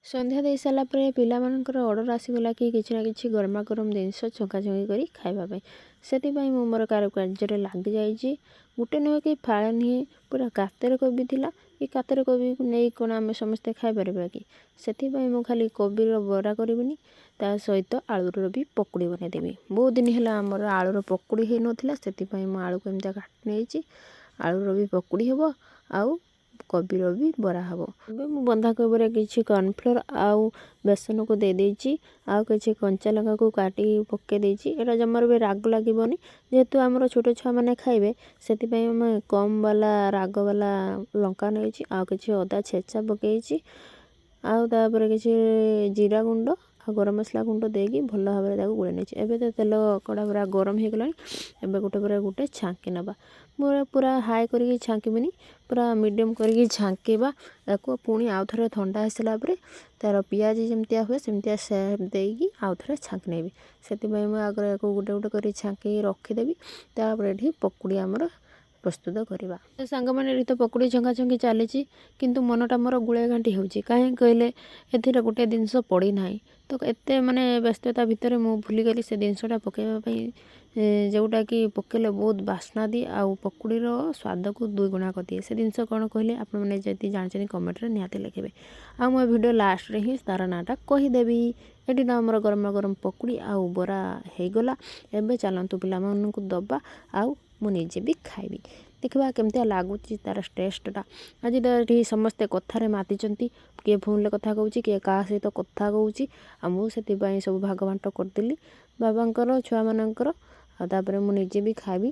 ସନ୍ଧ୍ୟା ଦେଇ ସାରିଲା ପରେ ପିଲାମାନଙ୍କର ଅର୍ଡ଼ର ଆସିଗଲା କି କିଛି ନା କିଛି ଗରମା ଗରମ ଜିନିଷ ଛଙ୍କାଛଙ୍କି କରି ଖାଇବା ପାଇଁ। ସେଥିପାଇଁ ମୁଁ ମୋର କାରୁକାର୍ଯ୍ୟରେ ଲାଗିଯାଇଛି। ଗୋଟେ ନୁହେଁ କି ଫାଳେ ନୁହେଁ, ପୁରା କାତରେ କୋବି ଥିଲା। ଏ କାତରେ କୋବିକୁ ନେଇ କ'ଣ ଆମେ ସମସ୍ତେ ଖାଇପାରିବା କି? ସେଥିପାଇଁ ମୁଁ ଖାଲି କୋବିର ବରା କରିବିନି, ତା ସହିତ ଆଳୁର ବି ପକୁଡ଼ି ବନେଇଦେବି। ବହୁତ ଦିନ ହେଲା ଆମର ଆଳୁର ପକୁଡ଼ି ହେଇନଥିଲା, ସେଥିପାଇଁ ମୁଁ ଆଳୁକୁ ଏମିତିଆ କାଟି ନେଇଛି। ଆଳୁର ବି ପକୁଡ଼ି ହେବ ଆଉ କୋବିର ବି ବରା ହେବ। ଏବେ ମୁଁ ବନ୍ଧାକୋବିରେ କିଛି କର୍ଣ୍ଣଫ୍ଲୋର ଆଉ ବେସନକୁ ଦେଇଦେଇଛି, ଆଉ କିଛି କଞ୍ଚା ଲଙ୍କାକୁ କାଟିକି ପକାଇ ଦେଇଛି। ଏଇଟା ଜମାରୁ ବି ରାଗ ଲାଗିବନି, ଯେହେତୁ ଆମର ଛୋଟ ଛୁଆମାନେ ଖାଇବେ, ସେଥିପାଇଁ ଆମେ କମ୍ ବାଲା ରାଗ ବାଲା ଲଙ୍କା ନେଇଛି। ଆଉ କିଛି ଅଦା ଛେଚା ପକାଇଛି, ଆଉ ତାପରେ କିଛି ଜିରା ଗୁଣ୍ଡ ଆଉ ଗରମ ମସଲା ଗୁଣ୍ଡ ଦେଇକି ଭଲ ଭାବରେ ତାକୁ ଗୋଳେଇ ନେଇଛି। ଏବେ ତ ତେଲ କଡ଼ା ପୁରା ଗରମ ହେଇଗଲାଣି। ଏବେ ଗୋଟେ ପରେ ଗୋଟେ ଛାଙ୍କି ନେବା। ପୁରା ହାଇ କରିକି ଛାଙ୍କିବିନି, ପୁରା ମିଡ଼ିୟମ୍ କରିକି ଛାଙ୍କିବା। ତାକୁ ପୁଣି ଆଉ ଥରେ ଥଣ୍ଡା ଆସିଲା ପରେ ତା'ର ପିଆଜ ଯେମିତିଆ ହୁଏ ସେମିତିଆ ସେପ୍ ଦେଇକି ଆଉ ଥରେ ଛାଙ୍କି ନେବି। ସେଥିପାଇଁ ମୁଁ ଆଗରେ ୟାକୁ ଗୋଟେ ଗୋଟେ କରି ଛାଙ୍କିକି ରଖିଦେବି। ତାପରେ ଏଠି ପକୁଡ଼ି ଆମର ପ୍ରସ୍ତୁତ କରିବା। ସାଙ୍ଗମାନେ ଏଠି ତ ପକୁଡ଼ି ଛଙ୍କାଛଙ୍କି ଚାଲିଛି, କିନ୍ତୁ ମନଟା ମୋର ଗୁଳାଇ ଘାଣ୍ଟି ହେଉଛି। କାହିଁକି କହିଲେ ଏଥିରେ ଗୋଟେ ଜିନିଷ ପଡ଼ିନାହିଁ। ତ ଏତେ ମାନେ ବ୍ୟସ୍ତତା ଭିତରେ ମୁଁ ଭୁଲିଗଲି ସେ ଜିନିଷଟା ପକାଇବା ପାଇଁ, ଯେଉଁଟାକି ପକାଇଲେ ବହୁତ ବାସ୍ନା ଦିଏ ଆଉ ପକୁଡ଼ିର ସ୍ୱାଦକୁ ଦୁଇଗୁଣା କରିଦିଏ। ସେ ଜିନିଷ କ'ଣ କହିଲେ ଆପଣମାନେ ଯଦି ଜାଣିଛନ୍ତି କମେଣ୍ଟରେ ନିହାତି ଲେଖିବେ। ଆଉ ମୁଁ ଏ ଭିଡ଼ିଓ ଲାଷ୍ଟରେ ହିଁ ତା'ର ନାଁଟା କହିଦେବି। ଏଠି ତ ଆମର ଗରମ ଗରମ ପକୁଡ଼ି ଆଉ ବରା ହେଇଗଲା। ଏବେ ଚାଲନ୍ତୁ ପିଲାମାନଙ୍କୁ ଦେବା, ଆଉ ମୁଁ ନିଜେ ବି ଖାଇବି। ଦେଖିବା କେମିତିଆ ଲାଗୁଛି ତା'ର ଟେଷ୍ଟଟା। ଆଜି ତ ଏଠି ସମସ୍ତେ କଥାରେ ମାତିଛନ୍ତି, କିଏ ଫୋନ୍ରେ କଥା କହୁଛି, କିଏ କାହା ସହିତ କଥା କହୁଛି। ଆଉ ମୁଁ ସେଥିପାଇଁ ସବୁ ଭାଗ ବାଣ୍ଟ କରିଦେଲି, ବାବାଙ୍କର ଛୁଆମାନଙ୍କର। ଆଉ ତାପରେ ମୁଁ ନିଜେ ବି ଖାଇବି।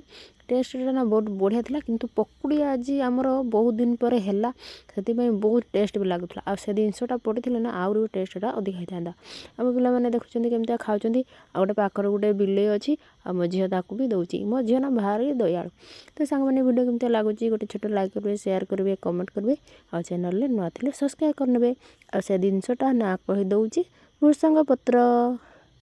ଟେଷ୍ଟଟା ନା ବହୁତ ବଢ଼ିଆ ଥିଲା, କିନ୍ତୁ ପକୁଡ଼ି ଆଜି ଆମର ବହୁତ ଦିନ ପରେ ହେଲା, ସେଥିପାଇଁ ବହୁତ ଟେଷ୍ଟ ବି ଲାଗୁଥିଲା। ଆଉ ସେ ଜିନିଷଟା ପଡ଼ିଥିଲେ ନା ଆହୁରି ଟେଷ୍ଟଟା ଅଧିକା ହେଇଥାନ୍ତା। ଆମ ପିଲାମାନେ ଦେଖୁଛନ୍ତି କେମିତିଆ ଖାଉଛନ୍ତି। ଆଉ ଗୋଟେ ପାଖରେ ଗୋଟେ ବିଲେଇ ଅଛି, ଆଉ ମୋ ଝିଅ ତାକୁ ବି ଦେଉଛି। ମୋ ଝିଅ ନା ଭାରି ଦୟାଳୁ। ତ ସାଙ୍ଗମାନେ ଭିଡ଼ିଓ କେମିତିଆ ଲାଗୁଛି ଗୋଟେ ଛୋଟ ଲାଇକ୍ କରିବେ, ସେୟାର କରିବେ, କମେଣ୍ଟ କରିବେ। ଆଉ ଚ୍ୟାନେଲରେ ନୂଆ ଥିଲେ ସବସ୍କ୍ରାଇବ୍ କରିନେବେ। ଆଉ ସେ ଜିନିଷଟା ନା କହିଦେଉଛି ଭୃସଙ୍ଗ ପତ୍ର।